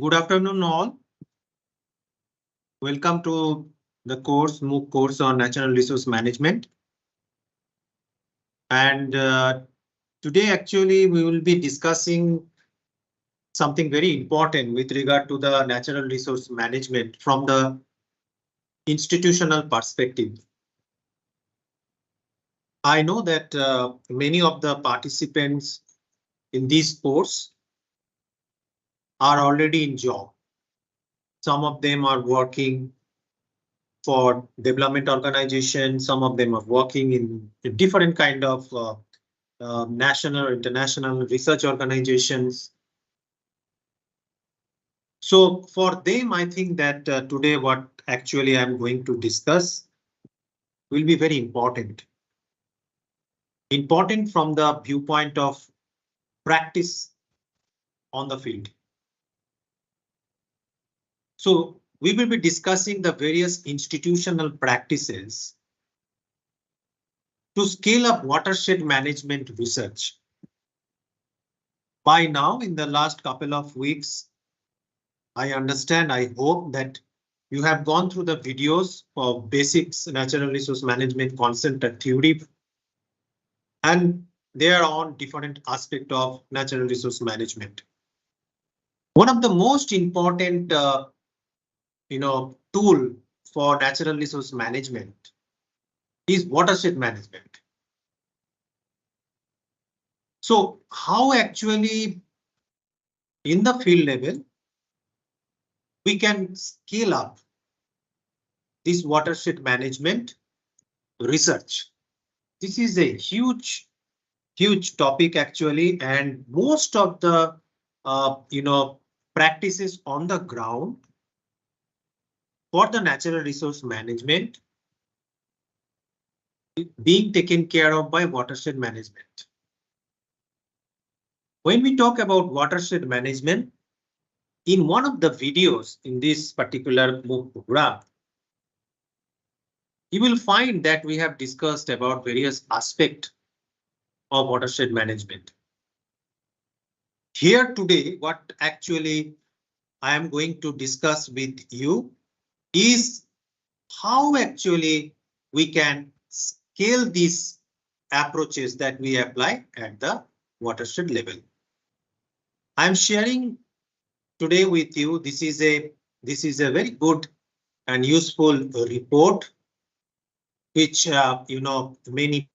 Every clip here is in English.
Good afternoon, all. Welcome to the MOOC course on Natural Resource Management. And today, actually, we will be discussing something very important with regard to the natural resource management from the institutional perspective. I know that many of the participants in this course are already in job. Some of them are working for development organizations. Some of them are working in different kind of national or international research organizations. So for them, I think that today what actually I'm going to discuss will be very important. Important from the viewpoint of practice on the field. So we will be discussing the various institutional practices to scale up watershed management research. By now, in the last couple of weeks, I understand, I hope that you have gone through the videos for basics natural resource management concept and theory. And they are on different aspects of natural resource management. One of the most important tool for natural resource management is watershed management. So how actually in the field level we can scale up this watershed management research. This is a huge topic actually, and most of the practices on the ground for the natural resource management being taken care of by watershed management. When we talk about watershed management, in one of the videos in this particular MOOC program, you will find that we have discussed about various aspects of watershed management. Here today, what actually I am going to discuss with you is how actually we can scale these approaches that we apply at the watershed level. I'm sharing today with you. This is a very good and useful report, which many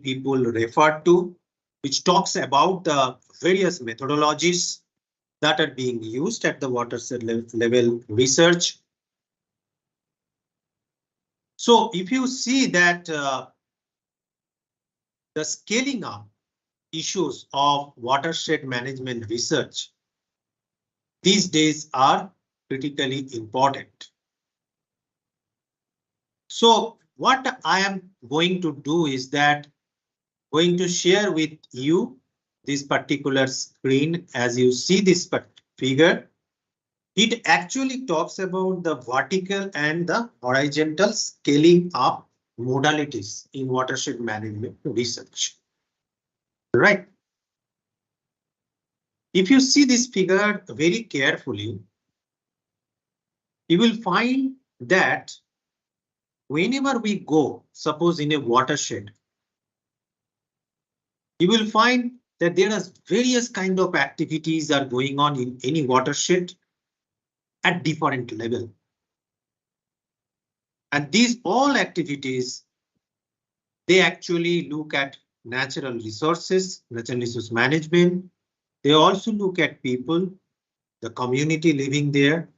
people refer to, which talks about the various methodologies that are being used at the watershed level research. So if you see that the scaling up issues of watershed management research these days are critically important. So what I am going to do is that going to share with you this particular screen. As you see this figure, it actually talks about the vertical and the horizontal scaling up modalities in watershed management research. Right. If you see this figure very carefully, you will find that whenever we go, suppose in a watershed, you will find that there are various kind of activities are going on in any watershed at different level. And these all activities, they actually look at natural resources, natural resource management. They also look at people, the community living there,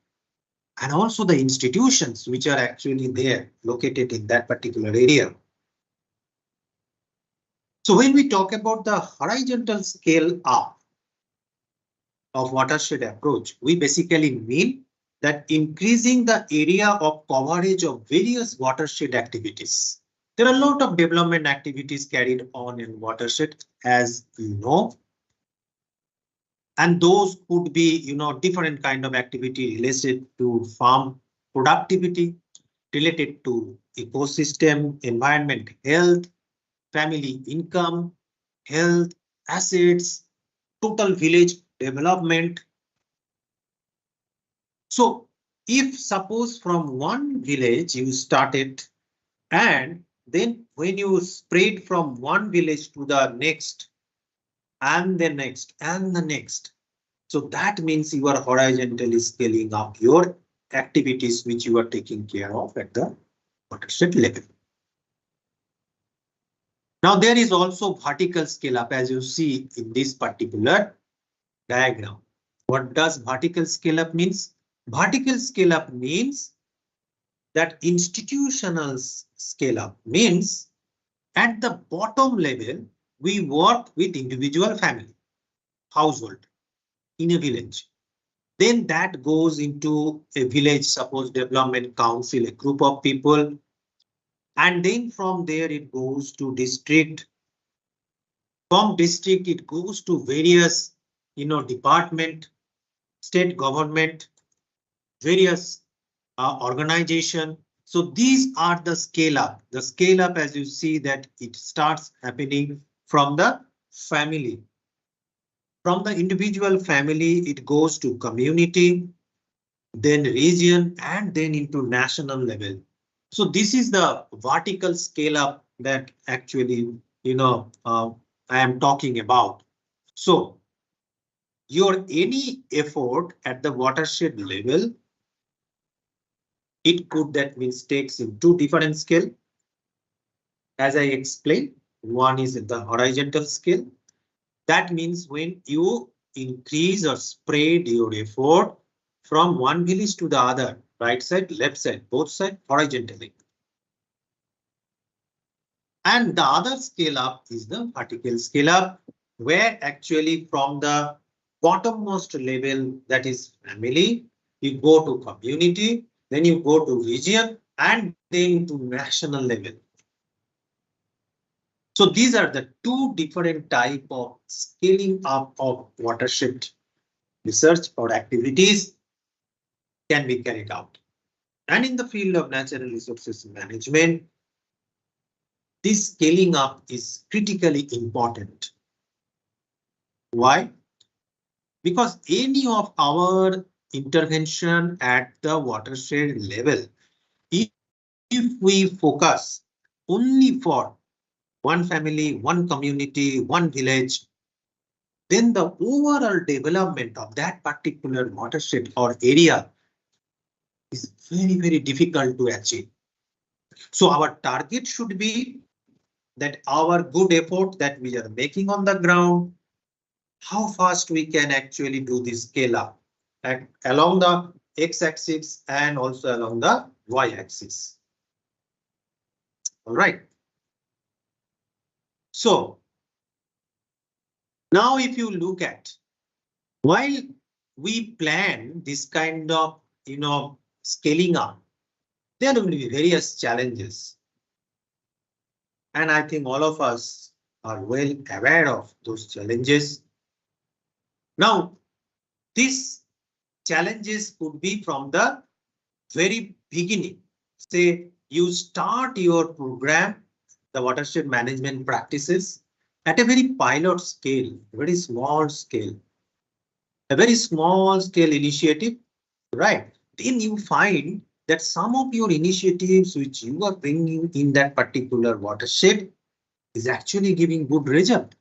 and also the institutions which are actually there located in that particular area. So when we talk about the horizontal scale up of watershed approach, we basically mean that increasing the area of coverage of various watershed activities. There are a lot of development activities carried on in watershed, as you know. And those could be, different kind of activity related to farm productivity, related to ecosystem, environment, health, family income, health, assets, total village development. So if suppose from one village you started, and then when you spread from one village to the next and the next and the next, so that means you are horizontally scaling up your activities which you are taking care of at the watershed level. Now there is also vertical scale up, as you see in this particular diagram. What does vertical scale up means? Vertical scale up means that institutional scale up means at the bottom level, we work with individual family, household in a village. Then that goes into a village, suppose development council, a group of people. And then from there it goes to district. From district it goes to various, department, state government, various organization. So these are the scale up. The scale up, as you see, that it starts happening from the family. From the individual family, it goes to community, then region, and then into national level. So this is the vertical scale up that actually, I am talking about. So your any effort at the watershed level, it could, that means, takes in two different scale. As I explained, one is the horizontal scale. That means when you increase or spread your effort from one village to the other, right side, left side, both sides horizontally. And the other scale up is the vertical scale up, where actually from the bottommost level, that is family, you go to community, then you go to region, and then to national level. So these are the two different type of scaling up of watershed research or activities can be carried out. And in the field of natural resources management, this scaling up is critically important. Why? Because any of our intervention at the watershed level, if we focus only for one family, one community, one village, then the overall development of that particular watershed or area is very, very difficult to achieve. So our target should be that our good effort that we are making on the ground, how fast we can actually do this scale up along the x-axis and also along the y-axis. All right. So now if you look at, while we plan this kind of, scaling up, there will be various challenges. And I think all of us are well aware of those challenges. Now, these challenges could be from the very beginning. Say you start your program, the watershed management practices, at a very pilot scale, very small scale, a very small scale initiative, right? Then you find that some of your initiatives which you are bringing in that particular watershed is actually giving good result.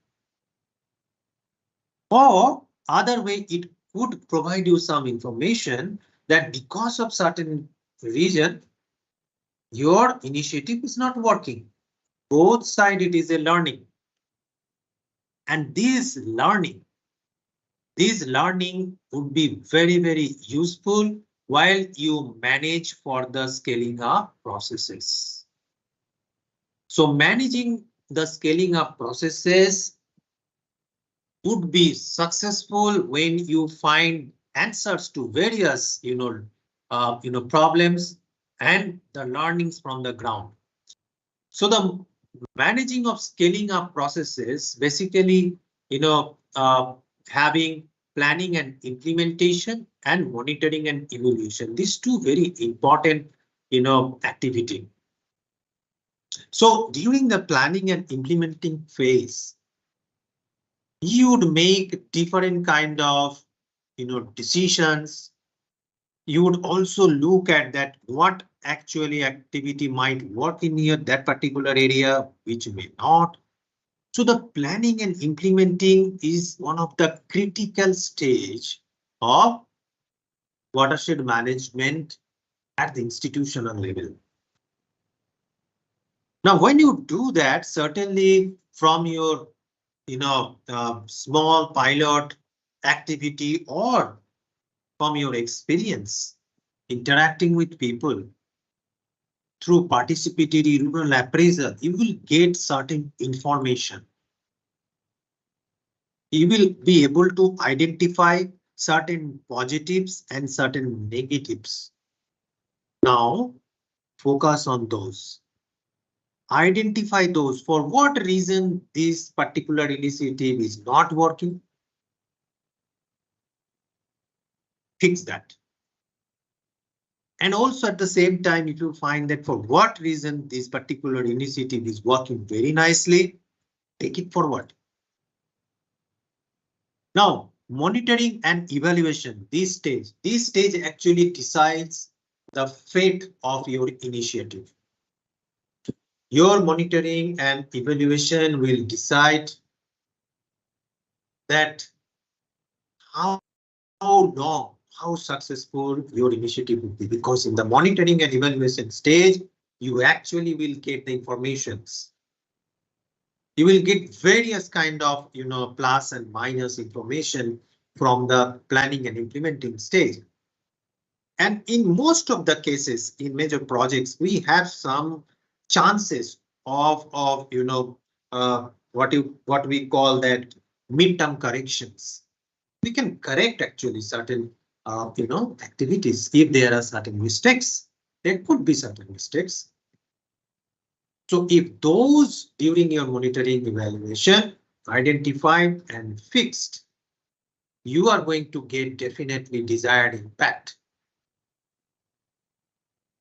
Or other way, it could provide you some information that because of certain reason, your initiative is not working. Both sides it is a learning. And this learning would be very, very useful while you manage for the scaling up processes. So managing the scaling up processes would be successful when you find answers to various, problems and the learnings from the ground. So the managing of scaling up processes, basically, having planning and implementation and monitoring and evaluation. These two very important, activity. So during the planning and implementing phase, you would make different kind of, decisions. You would also look at that what actually activity might work in your that particular area, which may not. So the planning and implementing is one of the critical stage of watershed management at the institutional level. Now, when you do that, certainly from your small pilot activity or from your experience interacting with people through participatory rural appraisal, you will get certain information. You will be able to identify certain positives and certain negatives. Now, focus on those. Identify those. For what reason this particular initiative is not working? Fix that. And also at the same time, if you find that for what reason this particular initiative is working very nicely, take it forward. Now, monitoring and evaluation, this stage actually decides the fate of your initiative. Your monitoring and evaluation will decide that how long, how successful your initiative will be, because in the monitoring and evaluation stage, you actually will get the informations. You will get various kind of, plus and minus information from the planning and implementing stage. And in most of the cases, in major projects, we have some chances of what we call that midterm corrections. We can correct actually certain activities if there are certain mistakes. There could be certain mistakes. So if those during your monitoring evaluation identified and fixed, you are going to get definitely desired impact.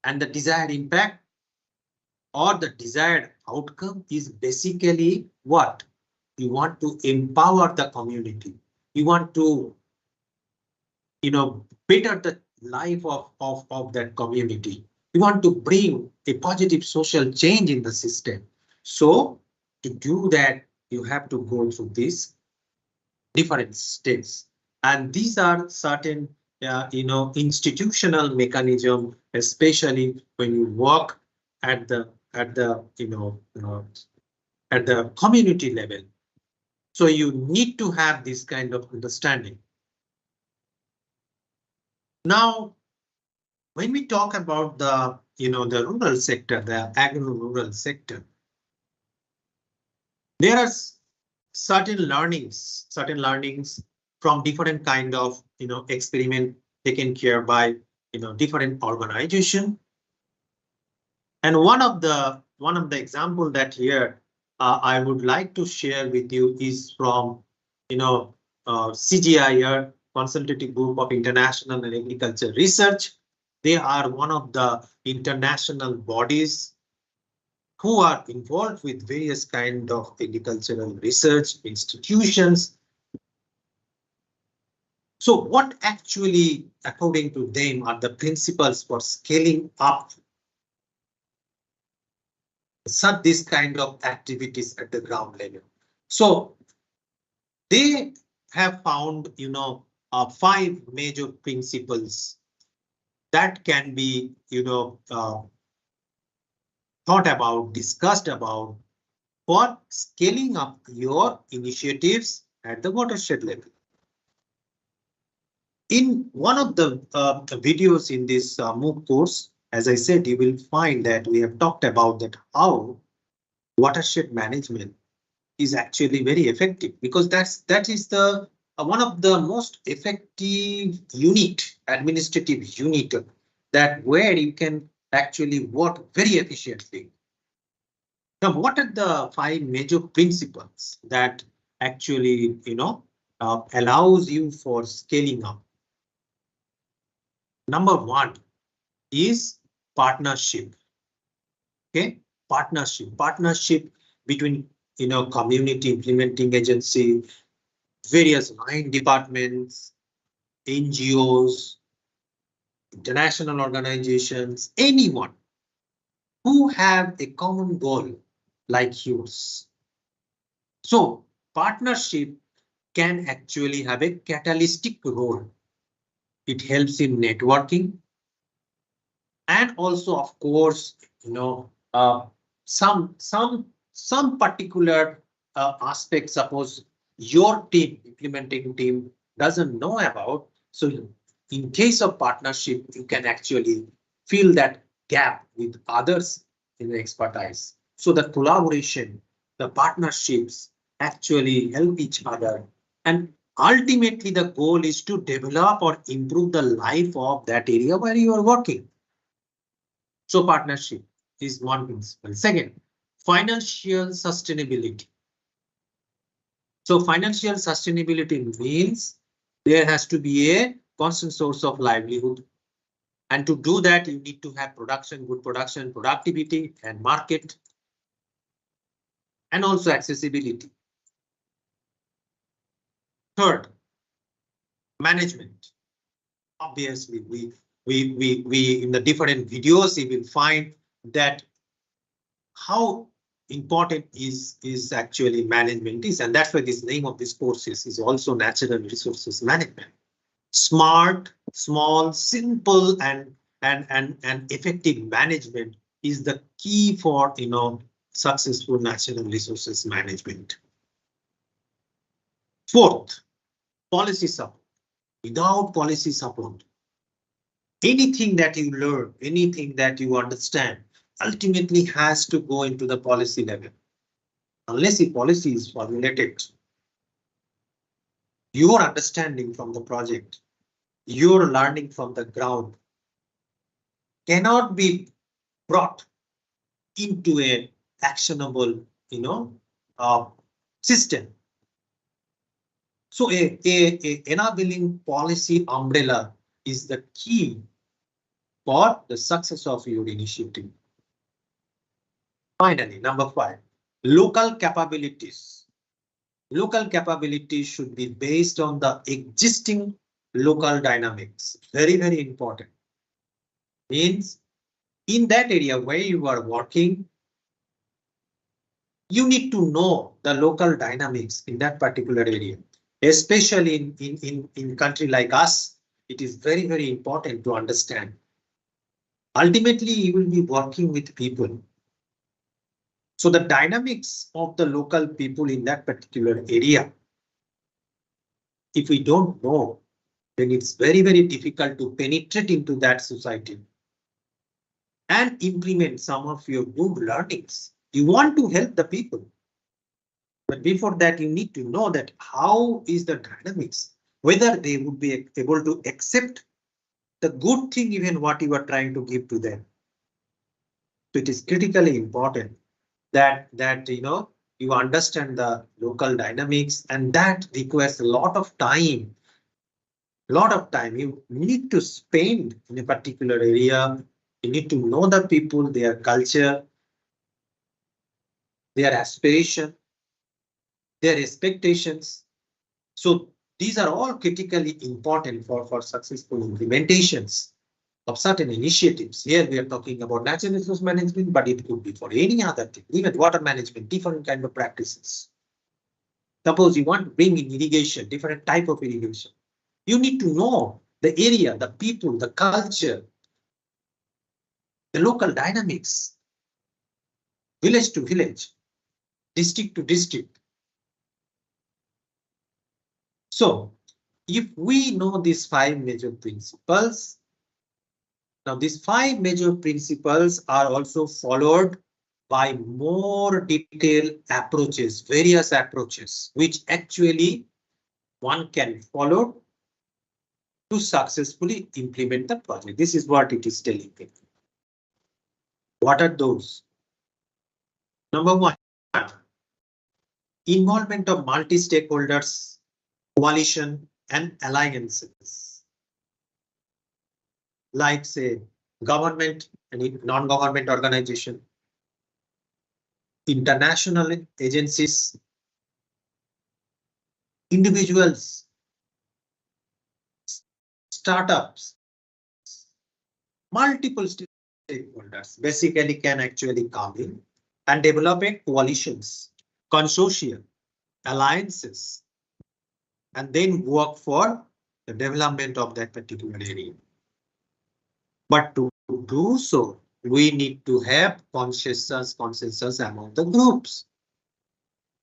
And the desired impact or the desired outcome is basically what? You want to empower the community. You want to, better the life of that community. You want to bring a positive social change in the system. So to do that, you have to go through these different steps. And these are certain, institutional mechanism, especially when you work at the community level. So you need to have this kind of understanding. Now, when we talk about the rural sector, the agro-rural sector, there are certain learnings from different kind of experiment taken care by different organization. And one of the example that here I would like to share with you is from CGIR, Consultative Group of International and Agriculture Research. They are one of the international bodies who are involved with various kind of agricultural research institutions. So what actually, according to them, are the principles for scaling up such this kind of activities at the ground level? So they have found, 5 major principles that can be, thought about, discussed about for scaling up your initiatives at the watershed level. In one of the videos in this MOOC course, as I said, you will find that we have talked about that how watershed management is actually very effective, because that is the one of the most effective administrative unit that where you can actually work very efficiently. Now, what are the 5 major principles that actually allows you for scaling up? Number 1 is partnership. Okay, partnership between community implementing agency, various line departments, NGOs, international organizations, anyone who have a common goal like yours. So partnership can actually have a catalytic role. It helps in networking and also, of course, some particular aspect. Suppose your team, implementing team, doesn't know about. So in case of partnership, you can actually fill that gap with others in the expertise. So the collaboration, the partnerships actually help each other, and ultimately the goal is to develop or improve the life of that area where you are working. So partnership is one principle. Second, financial sustainability. So financial sustainability means there has to be a constant source of livelihood. And to do that, you need to have production, good production, productivity, and market, and also accessibility. Third, management. Obviously, we in the different videos, you will find that how important is actually management is, and that's why this name of this course is also natural resources management. Smart, small, simple, and effective management is the key for successful natural resources management. Fourth, policy support. Without policy support, anything that you learn, anything that you understand, ultimately has to go into the policy level. Unless the policy is formulated, your understanding from the project, your learning from the ground cannot be brought into a actionable, system. So a enabling policy umbrella is the key for the success of your initiative. Finally, number 5, local capabilities. Local capabilities should be based on the existing local dynamics. Very, very important. Means in that area where you are working, you need to know the local dynamics in that particular area. Especially in country like us, it is very, very important to understand. Ultimately, you will be working with people. So the dynamics of the local people in that particular area, if we don't know, then it's very, very difficult to penetrate into that society and implement some of your good learnings. You want to help the people. But before that, you need to know that how is the dynamics, whether they would be able to accept the good thing, even what you are trying to give to them. So it is critically important that you understand the local dynamics, and that requires a lot of time. You need to spend in a particular area. You need to know the people, their culture, their aspiration, their expectations. So these are all critically important for successful implementations of certain initiatives. Here we are talking about natural resource management, but it could be for any other thing, even water management, different kind of practices. Suppose you want to bring in irrigation, different type of irrigation. You need to know the area, the people, the culture, the local dynamics, village to village, district to district. So if we know these 5 major principles, now these 5 major principles are also followed by more detailed approaches, various approaches, which actually one can follow to successfully implement the project. This is what it is telling me. What are those? Number 1, involvement of multi-stakeholders, coalition, and alliances. Like say government and non-government organization, international agencies, individuals, startups, multiple stakeholders basically can actually come in and develop a coalitions, consortia, alliances, and then work for the development of that particular area. But to do so, we need to have consensus among the groups.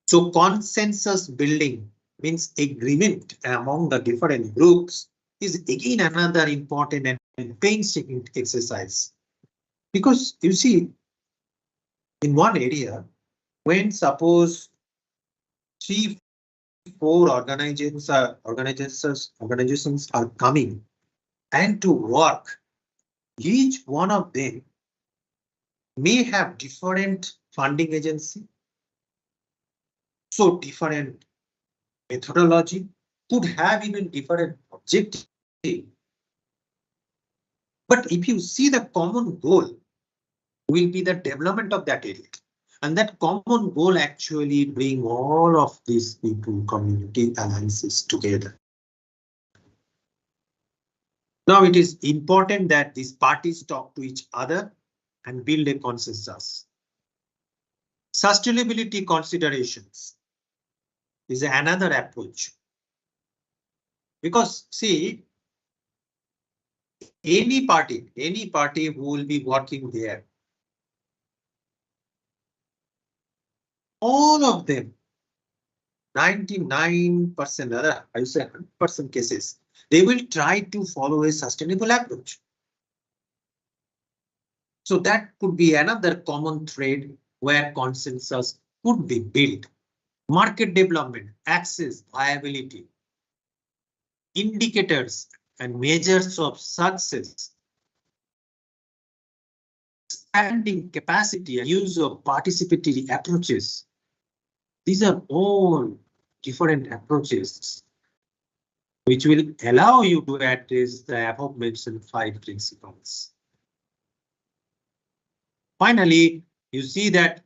So consensus building means agreement among the different groups is again another important and painstaking exercise. Because you see, in one area, when suppose 3-4 organizations are coming and to work, each one of them may have different funding agency, so different methodology, could have even different objective. But if you see the common goal will be the development of that area. And that common goal actually bring all of these people, community alliances together. Now it is important that these parties talk to each other and build a consensus. Sustainability considerations is another approach. Because see, any party who will be working there, all of them, 99%, I would say 100% cases, they will try to follow a sustainable approach. So that could be another common thread where consensus could be built. Market development, access, viability, indicators and measures of success, expanding capacity and use of participatory approaches. These are all different approaches which will allow you to address the above mentioned 5 principles. Finally, you see that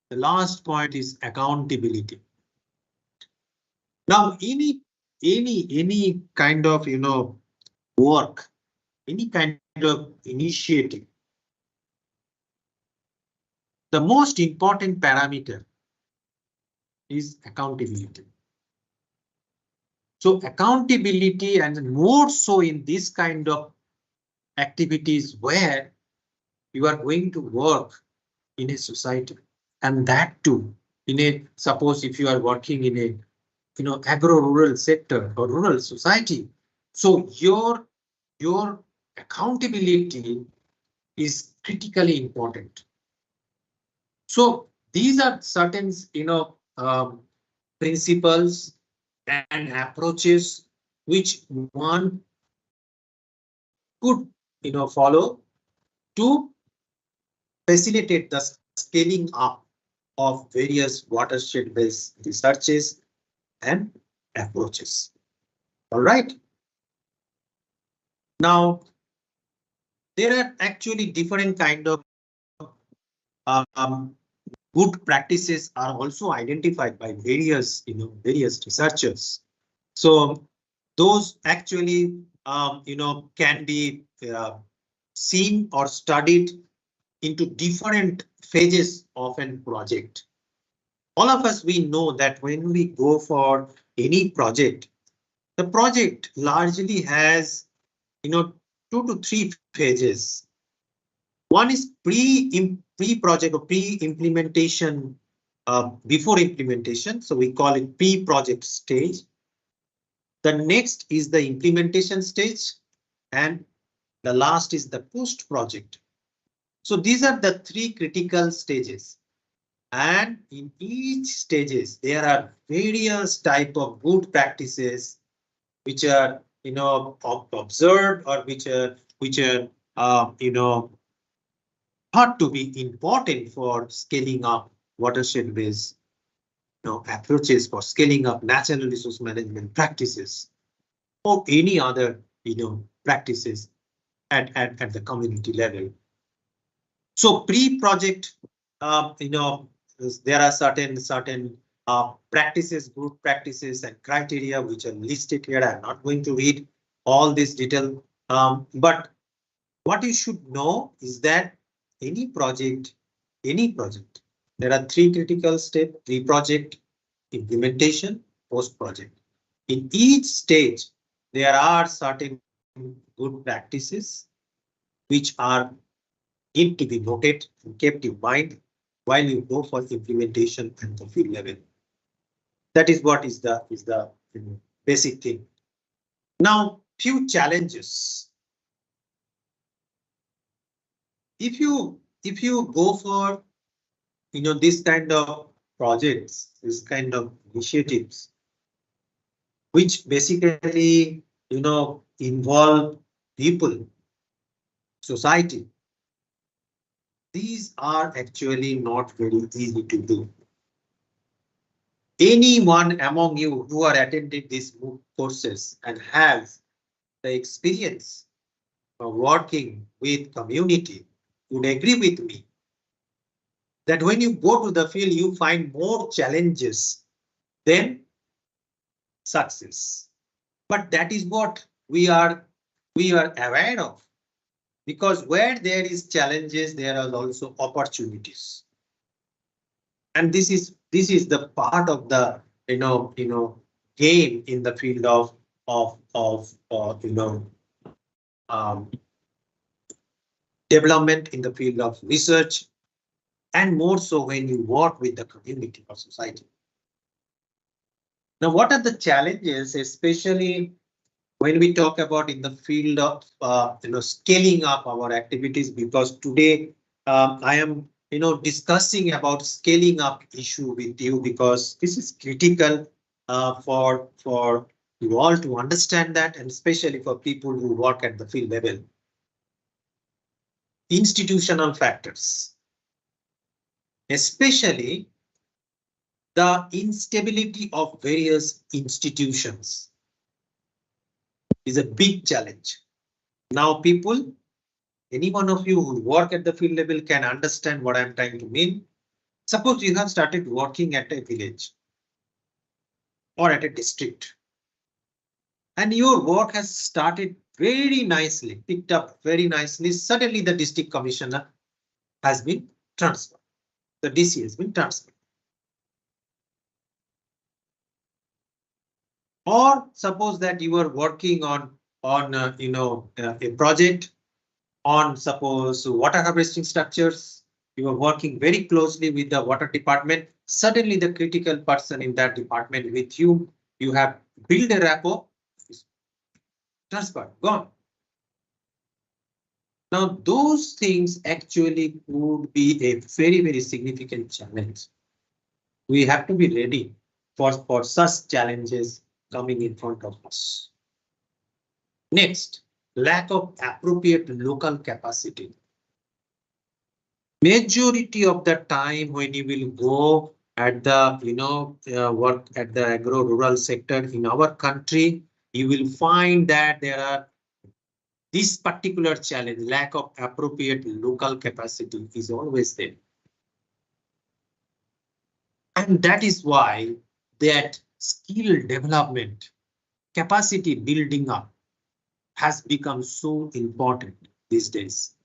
the last point is accountability. Now, any kind of work, any kind of initiative, the most important parameter is accountability. So accountability, and more so in this kind of activities where you are going to work in a society, and that too in a, suppose if you are working in a agro-rural sector or rural society, so your accountability is critically important. So these are certain principles and approaches which one could follow to facilitate the scaling up of various watershed-based researches and approaches. All right. Now, there are actually different kind of good practices are also identified by various researchers. So those actually can be seen or studied into different phases of a project. All of us, we know that when we go for any project, the project largely has 2 to 3 phases. One is pre-project or pre-implementation, before implementation, so we call it pre-project stage. The next is the implementation stage, and the last is the post-project. So these are the 3 critical stages, and in each stages there are various type of good practices which are observed, or which are thought to be important for scaling up watershed-based approaches, for scaling up natural resource management practices, or any other practices at the community level. So pre-project, there are certain practices, good practices and criteria which are listed here. I'm not going to read all this detail, but What you should know is that any project, there are three critical steps: pre-project, implementation, post-project. In each stage, there are certain good practices which are need to be noted and kept in mind while you go for implementation at the field level. That is what is the basic thing. Now, few challenges. If you go for this kind of projects, this kind of initiatives, which basically involve people, society, these are actually not very easy to do. Anyone among you who are attending these courses and has the experience of working with community would agree with me that when you go to the field, you find more challenges than success. But that is what we are aware of, because where there is challenges, there are also opportunities. And this is the part of the game in the field of development, in the field of research, and more so when you work with the community or society. Now, what are the challenges, especially when we talk about in the field of scaling up our activities? Because today I am discussing about scaling up issue with you, because this is critical for you all to understand that, and especially for people who work at the field level. Institutional factors, especially the instability of various institutions, is a big challenge. Now, people, any one of you who work at the field level can understand what I'm trying to mean. Suppose you have started working at a village or at a district, and your work has started very nicely, picked up very nicely. Suddenly the district commissioner has been transferred. The DC has been transferred. Or suppose that you are working on a project on, suppose, water harvesting structures. You are working very closely with the water department. Suddenly the critical person in that department with you have built a rapport, is transferred, gone. Now, those things actually would be a very, very significant challenge. We have to be ready for such challenges coming in front of us. Next, lack of appropriate local capacity. Majority of the time when you will go at the work at the agro-rural sector in our country, you will find that there are this particular challenge, lack of appropriate local capacity, is always there. And that is why that skill development, capacity building up has become so important these days.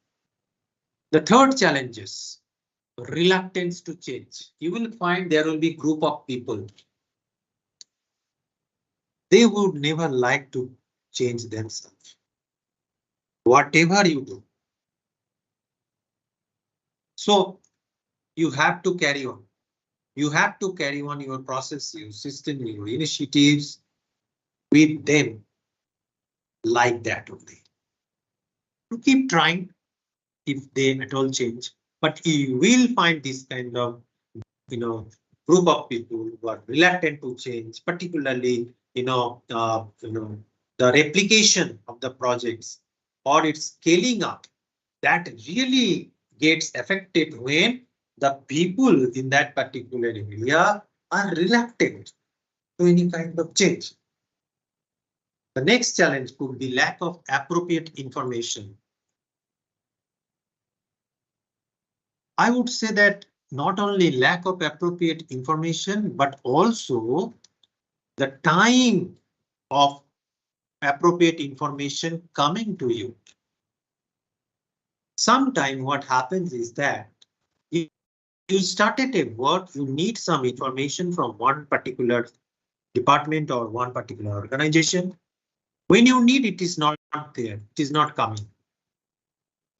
The third challenge is reluctance to change. You will find there will be a group of people. They would never like to change themselves. Whatever you do. So you have to carry on. You have to carry on your process, your system, your initiatives with them like that only. You keep trying if they at all change, but you will find this kind of group of people who are reluctant to change, particularly the replication of the projects or its scaling up, that really gets affected when the people in that particular area are reluctant to any kind of change. The next challenge could be lack of appropriate information. I would say that not only lack of appropriate information, but also the time of appropriate information coming to you. Sometime what happens is that you started a work, you need some information from one particular department or one particular organization. When you need it is not there, it is not coming.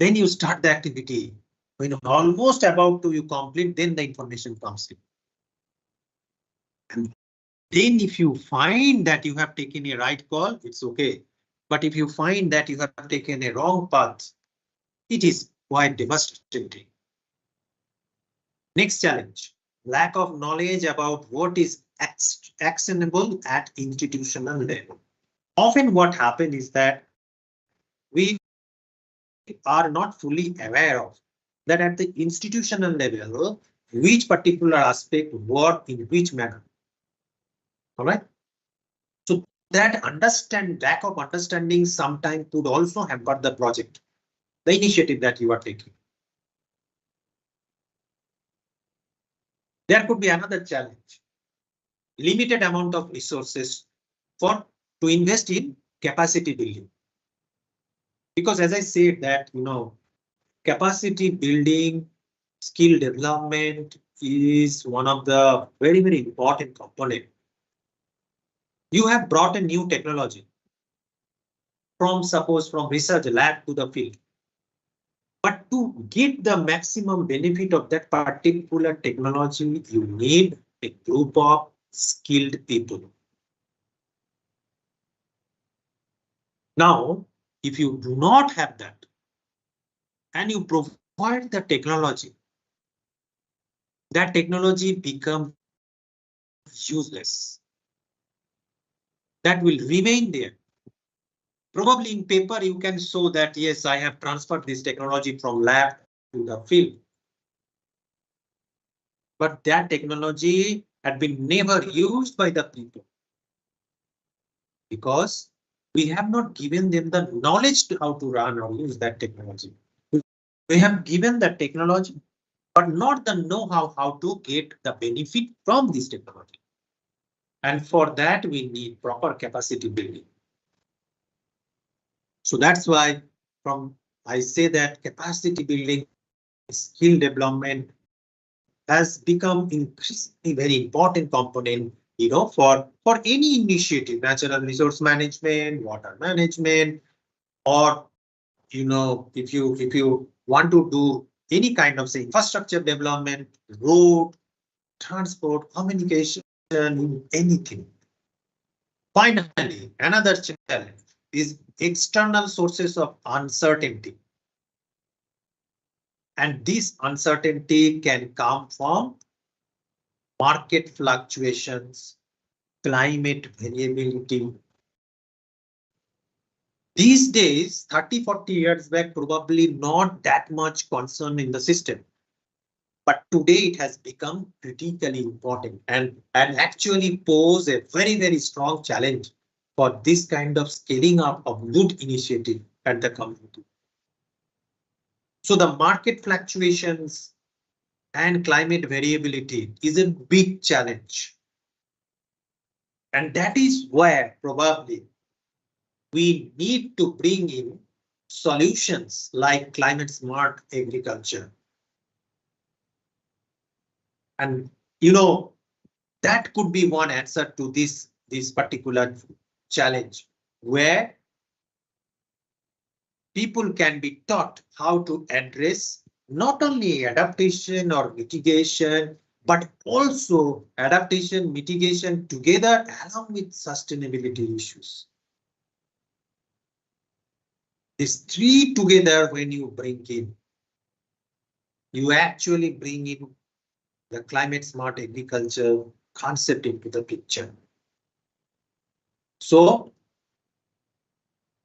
Then you start the activity. When almost about to you complete, then the information comes in. And then if you find that you have taken a right call, it's okay. But if you find that you have taken a wrong path, it is quite devastating. Next challenge, lack of knowledge about what is actionable at institutional level. Often what happens is that we are not fully aware of that at the institutional level, which particular aspect work in which manner. All right. So that lack of understanding sometimes could also hamper the project, the initiative that you are taking. There could be another challenge, limited amount of resources to invest in capacity building. Because as I said that, capacity building, skill development is one of the very, very important component. You have brought a new technology from research lab to the field. But to get the maximum benefit of that particular technology, you need a group of skilled people. Now, if you do not have that and you provide the technology, that technology becomes useless. That will remain there. Probably in paper, you can show that, yes, I have transferred this technology from lab to the field. But that technology had been never used by the people because we have not given them the knowledge to how to run or use that technology. We have given the technology, but not the know-how how to get the benefit from this technology. And for that, we need proper capacity building. So that's why I say that capacity building, skill development has become increasingly very important component, for any initiative, natural resource management, water management, or if you want to do any kind of say infrastructure development, road, transport, communication, anything. Finally, another challenge is external sources of uncertainty. And this uncertainty can come from market fluctuations, climate variability. These days, 30, 40 years back, probably not that much concern in the system. But today it has become critically important and actually pose a very, very strong challenge for this kind of scaling up of good initiative at the community. So the market fluctuations and climate variability is a big challenge. And that is where probably we need to bring in solutions like climate smart agriculture. And that could be one answer to this particular challenge, where people can be taught how to address not only adaptation or mitigation, but also adaptation, mitigation together along with sustainability issues. These three together, when you bring in, you actually bring in the climate smart agriculture concept into the picture. So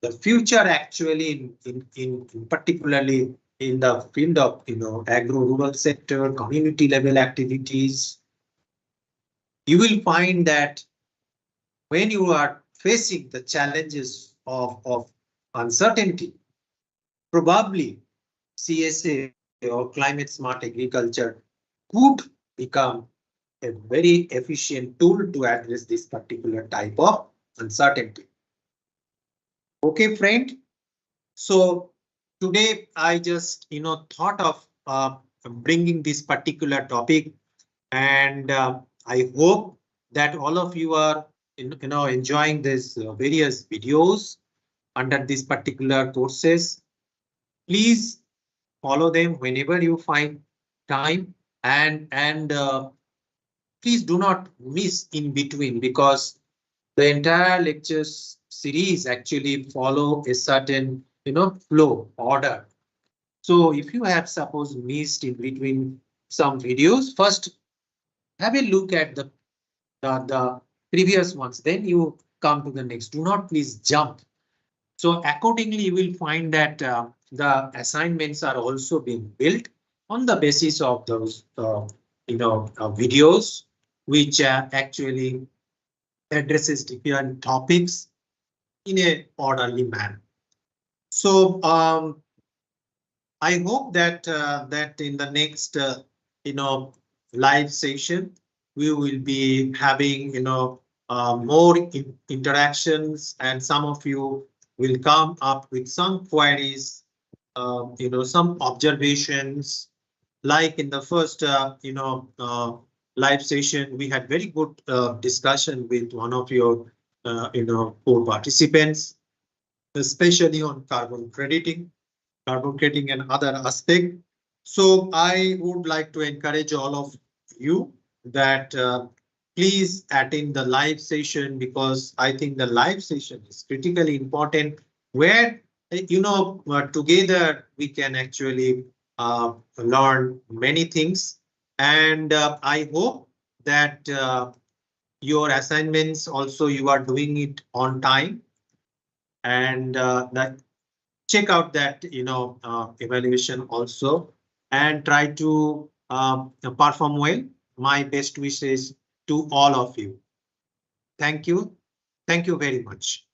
the future actually in particularly in the field of agro-rural sector, community level activities, you will find that when you are facing the challenges of uncertainty, probably CSA or climate smart agriculture could become a very efficient tool to address this particular type of uncertainty. Okay, friend. So today I just thought of bringing this particular topic, and I hope that all of you are enjoying these various videos under these particular courses. Please follow them whenever you find time, and please do not miss in between, because the entire lectures series actually follow a certain flow order. So if you have suppose missed in between some videos, first have a look at the previous ones, then you come to the next. Do not please jump. So accordingly, you will find that the assignments are also being built on the basis of those videos, which actually addresses different topics in a orderly manner. So I hope that that in the next live session we will be having more interactions, and some of you will come up with some queries, some observations. Like in the first live session, we had very good discussion with one of your core participants, especially on carbon crediting and other aspect. So I would like to encourage all of you that please attend the live session, because I think the live session is critically important, where together we can actually learn many things. And I hope that your assignments also you are doing it on time, and that check out that evaluation also, and try to perform well. My best wishes to all of you. Thank you. Thank you very much.